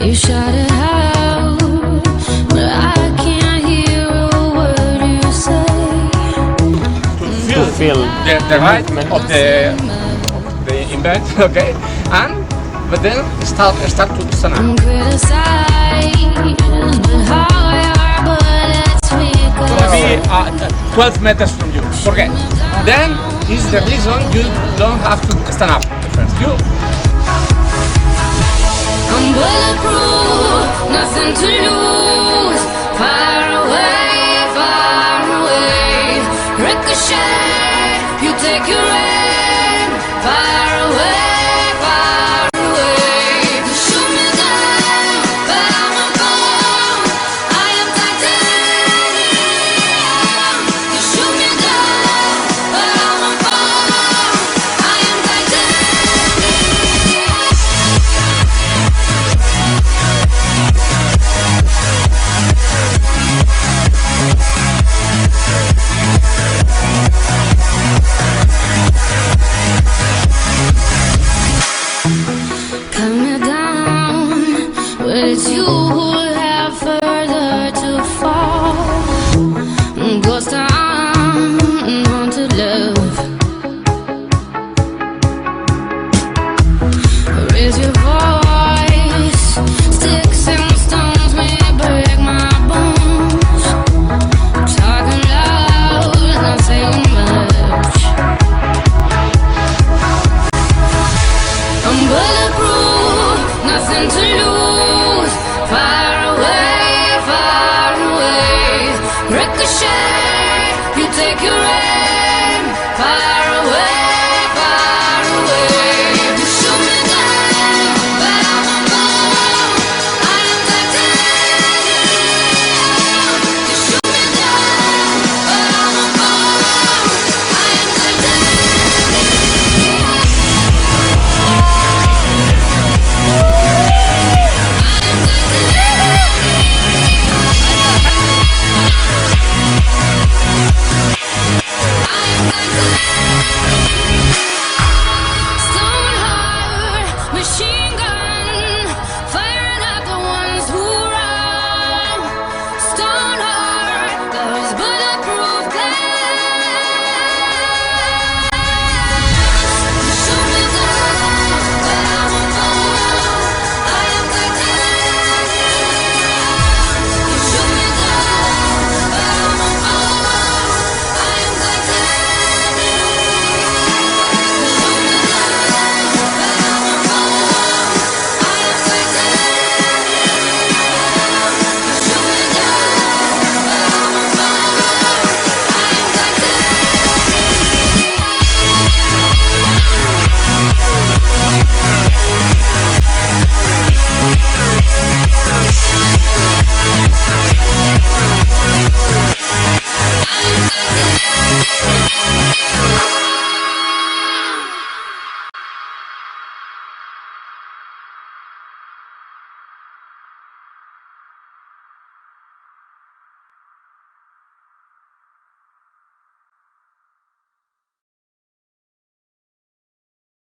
You shout it out, but I can't hear a word you say. To feel the right of the invent, okay, but then start to stand up. I'm criticized, but higher bullets we Gonna be go. 12 meters from you. Forget. Then is the reason you don't have to stand up first. I'm bulletproof, nothing to lose. Far away, ricochet. You take your aim, far away, you shoot me down, but I won't fall. I am titanium. You shoot me down, but I won't fall. I am cut me down, but it's you who have further to fall. Ghost town, haunted love. Raise your voice, sticks and stones may break my bones. Talking loud, not saying much. I'm bulletproof, nothing to lose. Far away, ricochet. You take your aim.